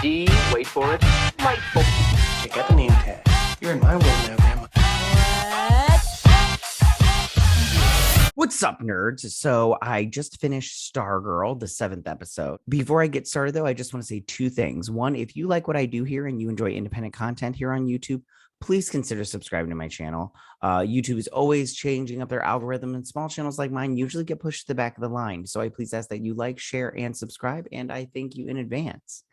D, wait for it, delightful. Check out the name tag. You're in my world now, Grandma. What's up, nerds? So I just finished Stargirl, the 7th episode. Before I get started, though, I just want to say two things. One, if you like what I do here and you enjoy independent content here on YouTube, please consider subscribing to my channel. YouTube is always changing up their algorithm, and small channels like mine usually get pushed to the back of the line. So I please ask that you like, share, and subscribe, and I thank you in advance.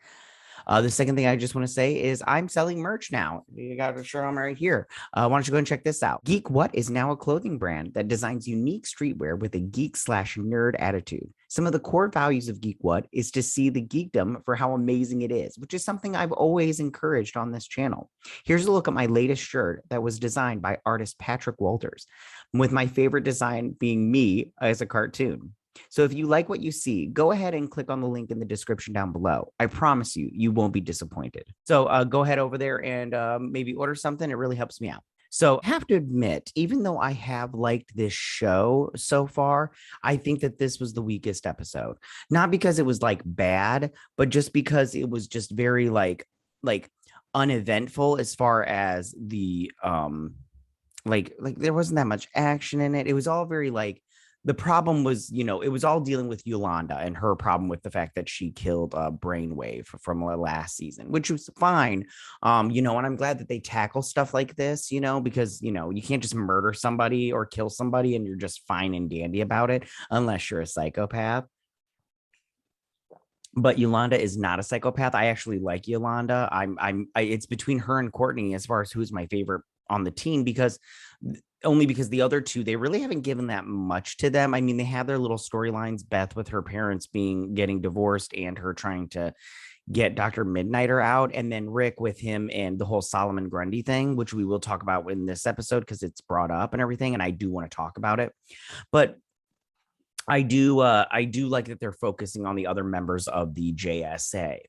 The second thing I just want to say is I'm selling merch now. You got a shirt on right here. Why don't you go and check this out? Geek What is now a clothing brand that designs unique streetwear with a geek/nerd attitude. Some of the core values of Geek What is to see the geekdom for how amazing it is, which is something I've always encouraged on this channel. Here's a look at my latest shirt that was designed by artist Patrick Walters, with my favorite design being me as a cartoon. So if you like what you see, go ahead and click on the link in the description down below. I promise you, you won't be disappointed. So go ahead over there and maybe order something. It really helps me out. So I have to admit, even though I have liked this show so far, I think that this was the weakest episode. Not because it was like bad, but just because it was just very like uneventful as far as the like there wasn't that much action in it. It was all very like, the problem was, it was all dealing with Yolanda and her problem with the fact that she killed Brainwave from last season, which was fine. And I'm glad that they tackle stuff like this, because, you can't just murder somebody or kill somebody and you're just fine and dandy about it unless you're a psychopath. But Yolanda is not a psychopath. I actually like Yolanda. It's between her and Courtney as far as who's my favorite on the team, because the other two, they really haven't given that much to them. I mean, they have their little storylines, Beth with her parents getting divorced and her trying to get Dr. Midnighter out, and then Rick with him and the whole Solomon Grundy thing, which we will talk about in this episode because it's brought up and everything, and I do want to talk about it. But I do like that they're focusing on the other members of the JSA.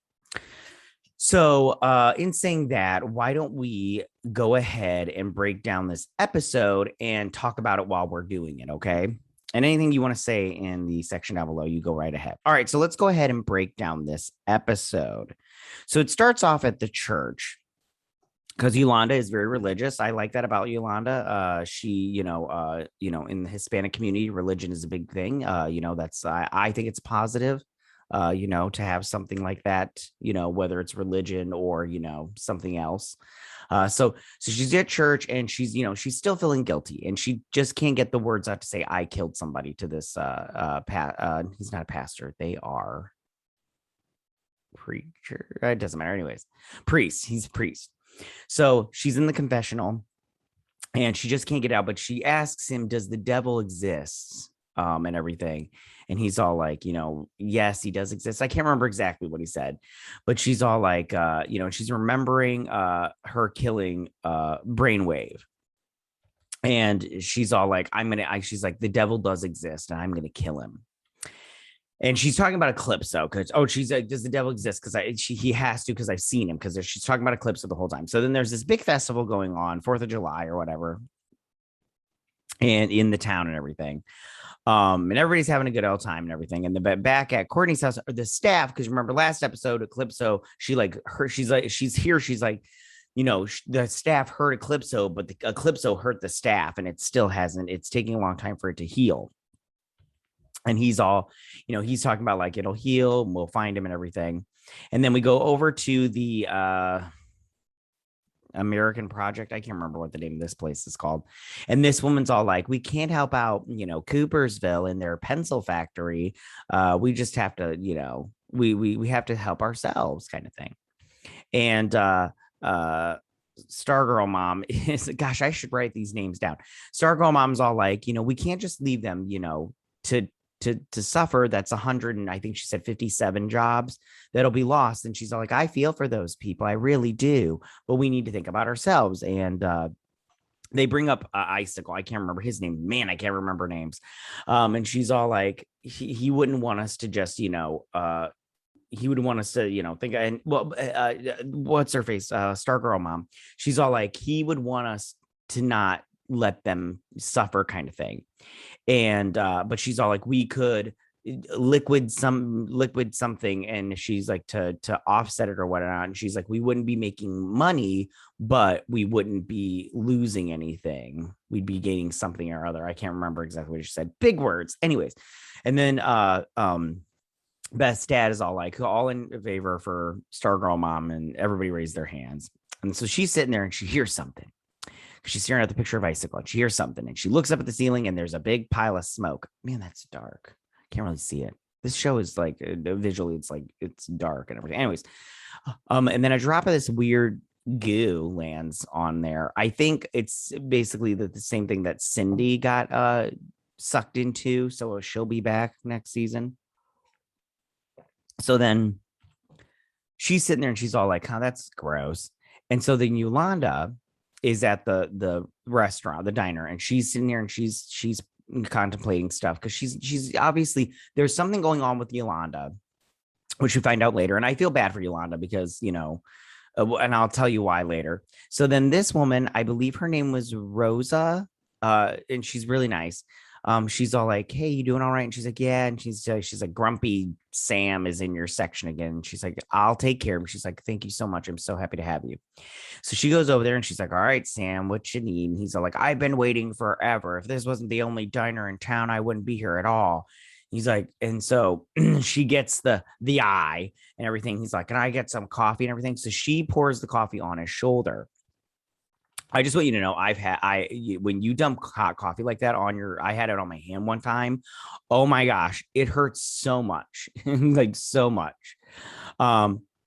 So in saying that, why don't we go ahead and break down this episode and talk about it while we're doing it, okay? And anything you want to say in the section down below, you go right ahead. All right, so let's go ahead and break down this episode. So it starts off at the church, because Yolanda is very religious. I like that about Yolanda. She, in the Hispanic community, religion is a big thing. I think it's positive. To have something like that, whether it's religion or, something else. So she's at church and she's still feeling guilty and she just can't get the words out to say, I killed somebody to this, he's not a pastor. They are preacher. It doesn't matter. Anyways, priest, he's a priest. So she's in the confessional and she just can't get out, but she asks him, does the devil exist? And everything. And he's all like, yes, he does exist. I can't remember exactly what he said, but she's all like, she's remembering her killing Brainwave. And she's all like, she's like, the devil does exist and I'm going to kill him. And she's talking about Eclipso because, she's like, does the devil exist? Because he has to, because I've seen him, because she's talking about Eclipso the whole time. So then there's this big festival going on, 4th of July or whatever, and in the town and everything. And everybody's having a good old time and everything. And back at Courtney's house, or the staff, because remember last episode, Eclipso, she's like, the staff hurt Eclipso, but the Eclipso hurt the staff, and it's taking a long time for it to heal. And he's all, he's talking about like, it'll heal and we'll find him and everything. And then we go over to the American Project. I can't remember what the name of this place is called. And this woman's all like, we can't help out, Coopersville in their pencil factory. We just have to, we have to help ourselves, kind of thing. And Stargirl mom is, gosh, I should write these names down. Stargirl mom's all like, we can't just leave them, to suffer. That's 100 and I think she said 57 jobs that'll be lost. And she's all like, I feel for those people, I really do, but we need to think about ourselves. And they bring up Icicle. I can't remember his name. Man, I can't remember names. And she's all like, he wouldn't want us to just, he would want us to, think, and what's her face? Stargirl mom. She's all like, he would want us to not let them suffer, kind of thing. And but she's all like, we could liquid something, and she's like to offset it or whatnot, and she's like, we wouldn't be making money, but we wouldn't be losing anything, we'd be gaining something or other. I can't remember exactly what she said, big words. Anyways, and then Beth's dad is all in favor for Stargirl mom, and everybody raised their hands. And so she's sitting there and she hears something. She's staring at the picture of Icicle and she hears something, and she looks up at the ceiling and there's a big pile of smoke. Man, that's dark. Can't really see it. This show is like visually, it's dark and everything. Anyways, and then a drop of this weird goo lands on there. I think it's basically the same thing that Cindy got sucked into. So she'll be back next season. So then she's sitting there and she's all like, "Oh, that's gross." And so then Yolanda is at the restaurant, the diner, and she's sitting there and she's contemplating stuff because she's obviously, there's something going on with Yolanda, which we find out later. And I feel bad for Yolanda because, and I'll tell you why later. So then this woman, I believe her name was Rosa, and she's really nice. She's all like, "Hey, you doing all right?" And she's like, "Yeah." And she's like, "Grumpy Sam is in your section again." And she's like, "I'll take care of him." She's like, "Thank you so much. I'm so happy to have you." So she goes over there and she's like, "All right, Sam, what you need?" And he's all like, "I've been waiting forever. If this wasn't the only diner in town, I wouldn't be here at all." He's like, and so she gets the eye and everything. He's like, "Can I get some coffee and everything?" So she pours the coffee on his shoulder. I just want you to know, when you dump hot coffee like that on I had it on my hand one time. Oh my gosh, it hurts so much, like so much.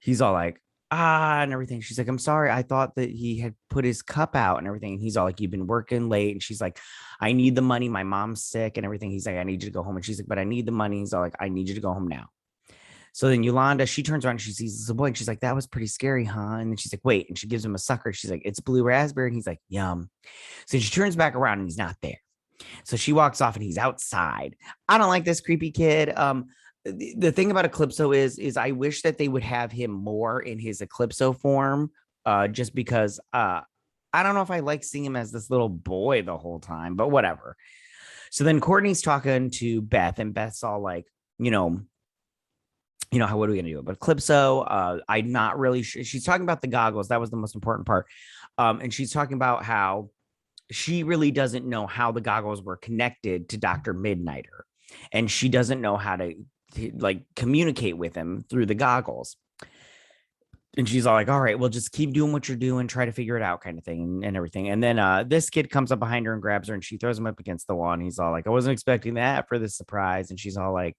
He's all like, and everything. She's like, "I'm sorry. I thought that he had put his cup out and everything." And he's all like, "You've been working late." And she's like, "I need the money. My mom's sick and everything." He's like, "I need you to go home." And she's like, "But I need the money." He's all like, "I need you to go home now." So then Yolanda, she turns around and she sees this boy and she's like, "That was pretty scary, huh?" And then she's like, "Wait." And she gives him a sucker. She's like, "It's blue raspberry." And he's like, "Yum." So she turns back around and he's not there. So she walks off and he's outside. I don't like this creepy kid. The thing about Eclipso is I wish that they would have him more in his Eclipso form, just because I don't know if I like seeing him as this little boy the whole time, but whatever. So then Courtney's talking to Beth, and Beth's all like, what are we gonna do? But Eclipso, I'm not really sure. She's talking about the goggles. That was the most important part. And she's talking about how she really doesn't know how the goggles were connected to Dr. Midnighter, and she doesn't know how to like communicate with him through the goggles. And she's all like, "All right, well, just keep doing what you're doing, try to figure it out," kind of thing, and everything. And then this kid comes up behind her and grabs her, and she throws him up against the wall. And he's all like, "I wasn't expecting that for the surprise." And she's all like,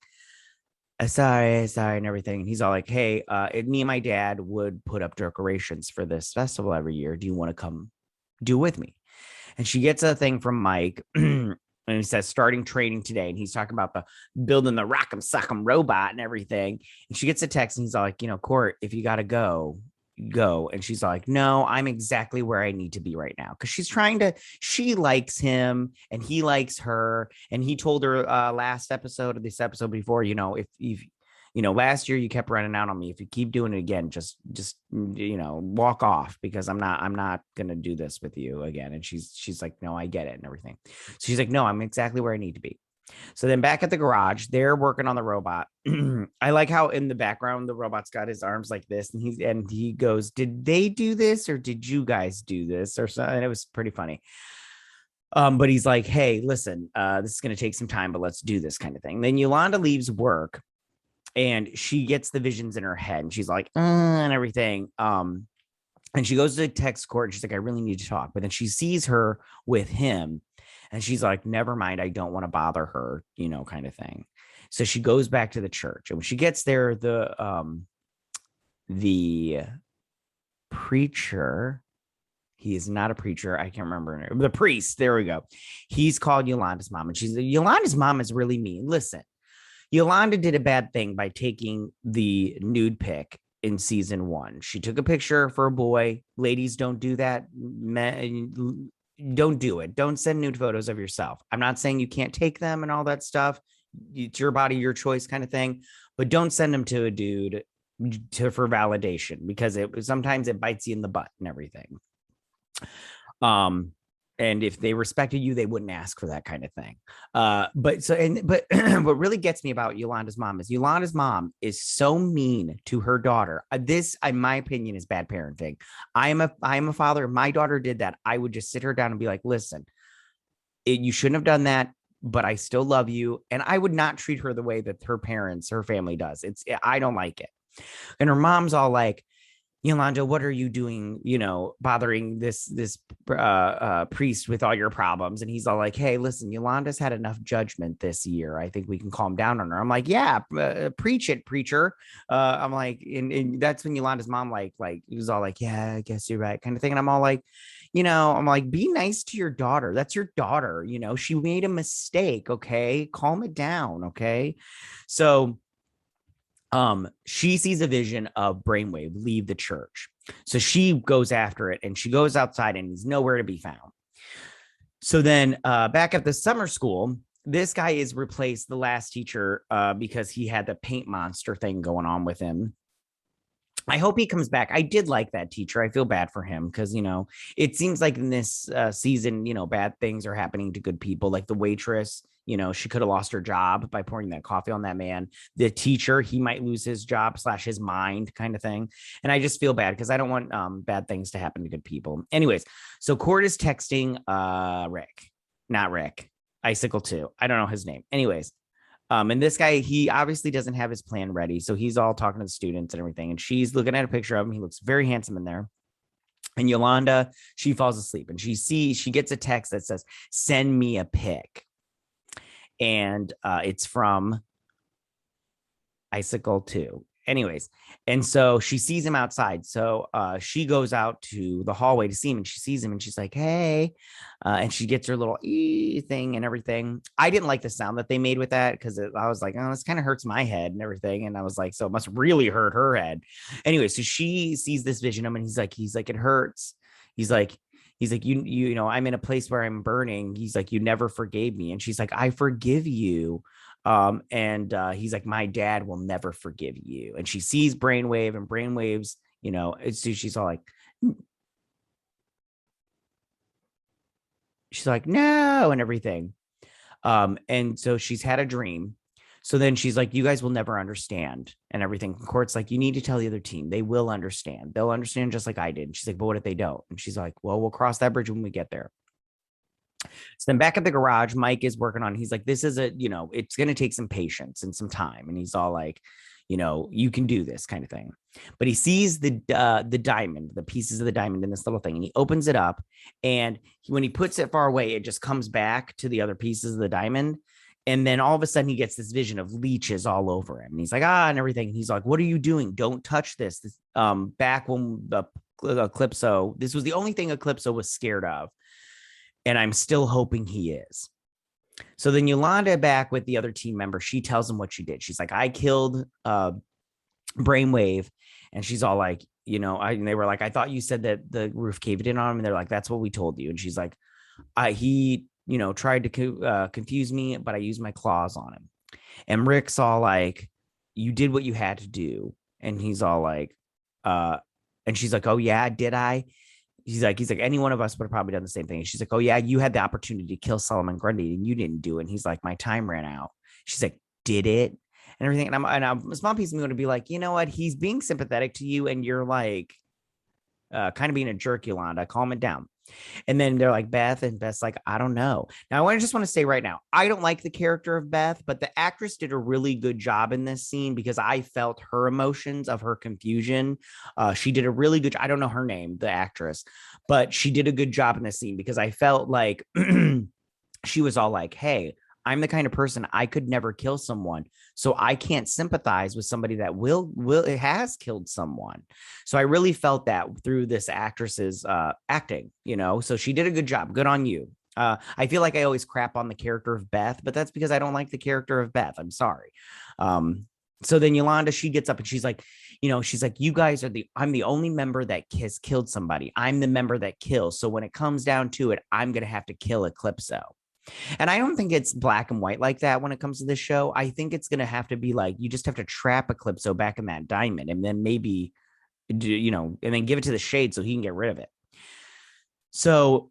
sorry, and everything. And he's all like, "Hey, me and my dad would put up decorations for this festival every year. Do you want to come do with me?" And she gets a thing from Mike, and he says, "Starting training today." And he's talking about the building the rock'em sock'em robot and everything. And she gets a text and he's all like, "Court, if you got to go, go." And she's like, "No, I'm exactly where I need to be right now." Because she likes him and he likes her. And he told her last episode of this episode before, if last year you kept running out on me. If you keep doing it again, just walk off, because I'm not gonna do this with you again. And she's like, "No, I get it," and everything. So she's like, "No, I'm exactly where I need to be." So then back at the garage, they're working on the robot. I like how in the background the robot's got his arms like this, and he goes, "Did they do this or did you guys do this?" or something. And it was pretty funny. But he's like, "Hey, listen, this is gonna take some time, but let's do this," kind of thing. Then Yolanda leaves work and she gets the visions in her head and she's like, and everything. And she goes to text Court and she's like, "I really need to talk." But then she sees her with him and she's like, "Never mind, I don't want to bother her," kind of thing. So she goes back to the church, and when she gets there, the preacher, he is not a preacher. I can't remember. The priest. There we go. He's called Yolanda's mom. And Yolanda's mom is really mean. Listen, Yolanda did a bad thing by taking the nude pic in season 1. She took a picture for a boy. Ladies, don't do that. Men, don't do it. Don't send nude photos of yourself. I'm not saying you can't take them and all that stuff. It's your body, your choice kind of thing. But don't send them to a dude for validation, because sometimes it bites you in the butt and everything. And if they respected you, they wouldn't ask for that kind of thing. But what really gets me about Yolanda's mom is so mean to her daughter. This, in my opinion, is bad parenting. I am a father. If my daughter did that, I would just sit her down and be like, listen, you shouldn't have done that, but I still love you. And I would not treat her the way that her family does. I don't like it. And her mom's all like, Yolanda, what are you doing? Bothering this priest with all your problems. And he's all like, hey, listen, Yolanda's had enough judgment this year. I think we can calm down on her. I'm like, yeah, preach it, preacher. I'm like, and that's when Yolanda's mom he was all like, yeah, I guess you're right, kind of thing. And I'm all like, I'm like, be nice to your daughter. That's your daughter. She made a mistake. Okay. Calm it down. Okay. So she sees a vision of Brainwave leave the church. So she goes after it and she goes outside and he's nowhere to be found. So then back at the summer school, this guy is replaced, the last teacher, because he had the paint monster thing going on with him. I hope he comes back. I did like that teacher. I feel bad for him because, it seems like in this season, bad things are happening to good people. Like the waitress, she could have lost her job by pouring that coffee on that man. The teacher, he might lose his job / his mind kind of thing. And I just feel bad because I don't want bad things to happen to good people. Anyways, so Cord is texting not Rick, Icicle 2. I don't know his name. Anyways, and this guy, he obviously doesn't have his plan ready. So he's all talking to the students and everything. And she's looking at a picture of him. He looks very handsome in there. And Yolanda, she falls asleep and she gets a text that says, send me a pic. And it's from Icicle 2. Anyways, and so she sees him outside. So she goes out to the hallway to see him and she sees him and she's like, hey, and she gets her little thing and everything. I didn't like the sound that they made with that because I was like, oh, this kind of hurts my head and everything. And I was like, so it must really hurt her head. Anyway, so she sees this vision of him and he's like, it hurts. He's like, I'm in a place where I'm burning. He's like, you never forgave me. And she's like, I forgive you. And he's like, my dad will never forgive you. And she sees Brainwave and Brainwave's, she's all like, she's like, no, and everything. And so she's had a dream. So then she's like, you guys will never understand and everything. Court's like, you need to tell the other team. They will understand. They'll understand just like I did. And she's like, but what if they don't? And she's like, well, we'll cross that bridge when we get there. So then back at the garage, Mike is working on, he's like, this is it's going to take some patience and some time. And he's all like, you can do this kind of thing. But he sees the diamond, the pieces of the diamond in this little thing, and he opens it up. And when he puts it far away, it just comes back to the other pieces of the diamond. And then all of a sudden he gets this vision of leeches all over him. And he's like, and everything. And he's like, what are you doing? Don't touch this. Back when the Eclipso, this was the only thing Eclipso was scared of. And I'm still hoping he is. So then Yolanda, back with the other team member, she tells him what she did. She's like, I killed Brainwave. And she's all like, and they were like, I thought you said that the roof caved in on him. And they're like, that's what we told you. And she's like, he tried to confuse me, but I used my claws on him. And Rick's all like, you did what you had to do. And he's all like, and she's like, oh yeah, did I? He's like, any one of us would have probably done the same thing. And she's like, oh yeah, you had the opportunity to kill Solomon Grundy and you didn't do it. And he's like, my time ran out. She's like, did it? And everything. And I'm a small piece of me going to be like, you know what? He's being sympathetic to you. And you're like, kind of being a jerk, Yolanda, calm it down. And then they're like, Beth, and Beth's like, I don't know. Now, I just want to say right now, I don't like the character of Beth, but the actress did a really good job in this scene because I felt her emotions of her confusion. She did a really good, I don't know her name, the actress, but she did a good job in this scene because I felt like she was all like, hey, I'm the kind of person I could never kill someone. So I can't sympathize with somebody that it has killed someone. So I really felt that through this actress's acting, so she did a good job. Good on you. I feel like I always crap on the character of Beth, but that's because I don't like the character of Beth. I'm sorry. So then Yolanda, she gets up and she's like, you guys are I'm the only member that has killed somebody. I'm the member that kills. So when it comes down to it, I'm going to have to kill Eclipso. And I don't think it's black and white like that when it comes to this show. I think it's going to have to be like, you just have to trap Eclipso back in that diamond and then maybe, and then give it to the Shade so he can get rid of it. So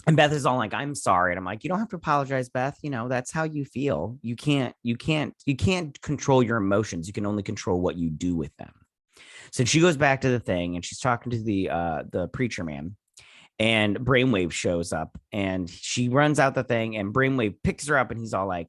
And Beth is all like, I'm sorry. And I'm like, you don't have to apologize, Beth. That's how you feel. You can't control your emotions. You can only control what you do with them. So she goes back to the thing and she's talking to the preacher man. And Brainwave shows up and she runs out the thing and Brainwave picks her up and he's all like,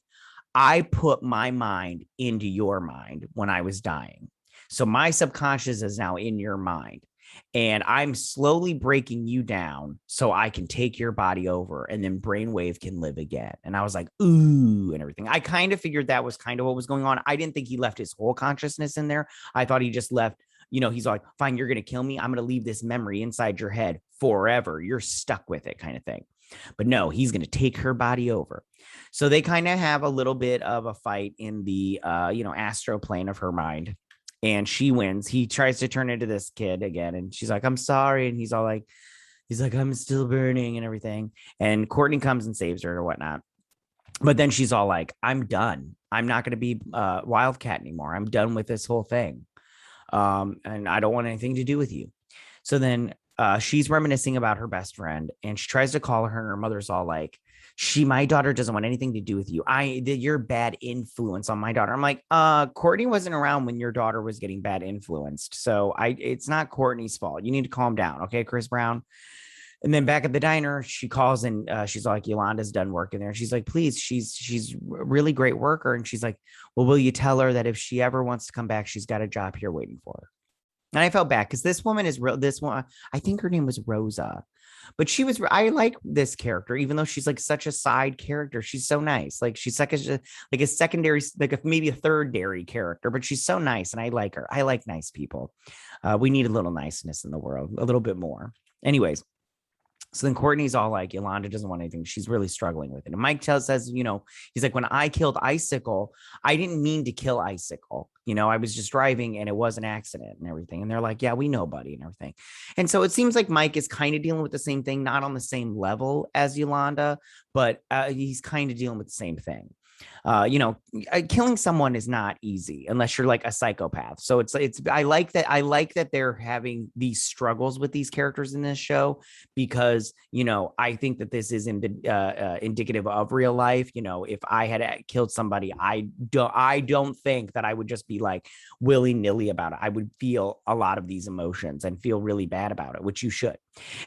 I put my mind into your mind when I was dying. So my subconscious is now in your mind. And I'm slowly breaking you down so I can take your body over and then Brainwave can live again. And I was like, ooh, and everything. I kind of figured that was kind of what was going on. I didn't think he left his whole consciousness in there. I thought he just left, he's like, fine, you're going to kill me. I'm going to leave this memory inside your head forever. You're stuck with it, kind of thing. But no, he's going to take her body over. So they kind of have a little bit of a fight in the, astro plane of her mind. And she wins. He tries to turn into this kid again. And she's like, I'm sorry. And he's like, I'm still burning and everything. And Courtney comes and saves her or whatnot. But then she's all like, I'm done. I'm not going to be Wildcat anymore. I'm done with this whole thing. And I don't want anything to do with you. So then she's reminiscing about her best friend and she tries to call her and her mother's all like, my daughter doesn't want anything to do with you. You're bad influence on my daughter. I'm like, Courtney wasn't around when your daughter was getting bad influenced. So it's not Courtney's fault. You need to calm down. Okay, Chris Brown. And then back at the diner, she calls and she's like, Yolanda's done working there. She's like, please, she's a really great worker. And she's like, well, will you tell her that if she ever wants to come back, she's got a job here waiting for her. And I felt bad because this woman is real. This one, I think her name was Rosa, but I like this character, even though she's like such a side character. She's so nice. Like she's like a secondary, maybe a third dairy character, but she's so nice. And I like her. I like nice people. We need a little niceness in the world, a little bit more. Anyways. So then Courtney's all like, Yolanda doesn't want anything. She's really struggling with it. And Mike says, he's like, when I killed Icicle, I didn't mean to kill Icicle. I was just driving and it was an accident and everything. And they're like, yeah, we know, buddy, and everything. And so it seems like Mike is kind of dealing with the same thing, not on the same level as Yolanda, but he's kind of dealing with the same thing. Killing someone is not easy unless you're like a psychopath. So I like that they're having these struggles with these characters in this show because, I think that this is indicative of real life. If I had killed somebody, I don't think that I would just be like willy-nilly about it. I would feel a lot of these emotions and feel really bad about it, which you should.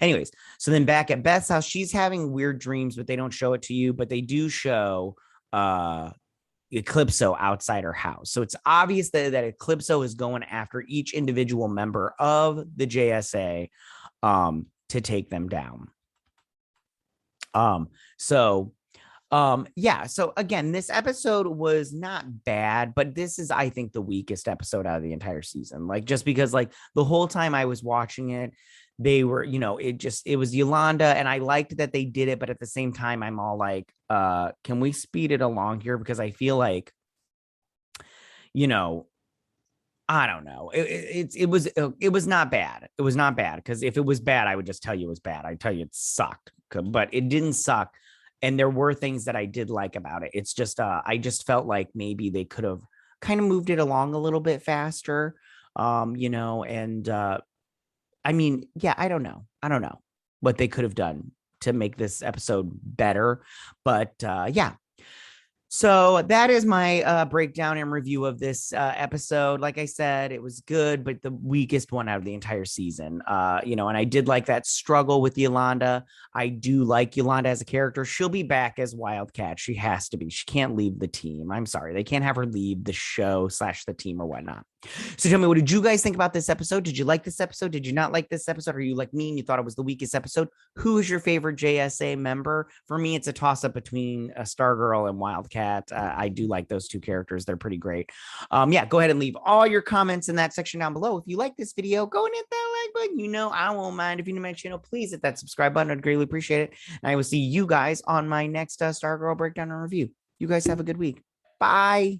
Anyways, so then back at Beth's house, she's having weird dreams, but they don't show it to you, but they do show Eclipso outside her house. So it's obvious that Eclipso is going after each individual member of the JSA to take them down. So again, this episode was not bad, but this is, I think, the weakest episode out of the entire season. Like, just because like the whole time I was watching it, they were, it was Yolanda, and I liked that they did it, but at the same time, I'm all like, can we speed it along here? Because I feel like, I don't know. It was not bad. It was not bad, because if it was bad, I would just tell you it was bad. I'd tell you it sucked, but it didn't suck. And there were things that I did like about it. It's just, I just felt like maybe they could have kind of moved it along a little bit faster, and I mean, yeah, I don't know what they could have done to make this episode better, but yeah. So that is my breakdown and review of this episode. Like I said, it was good, but the weakest one out of the entire season. And I did like that struggle with Yolanda. I do like Yolanda as a character. She'll be back as Wildcat. She has to be. She can't leave the team. I'm sorry. They can't have her leave the show / the team or whatnot. So tell me, what did you guys think about this episode? Did you like this episode? Did you not like this episode? Are you like me and you thought it was the weakest episode? Who is your favorite JSA member? For me, it's a toss-up between Stargirl and Wildcat. I do like those two characters. They're pretty great. Yeah, go ahead and leave all your comments in that section down below. If you like this video, go and hit that like button. I won't mind. If you're new to my channel, please hit that subscribe button. I'd greatly appreciate it. And I will see you guys on my next Stargirl breakdown and review. You guys have a good week. Bye.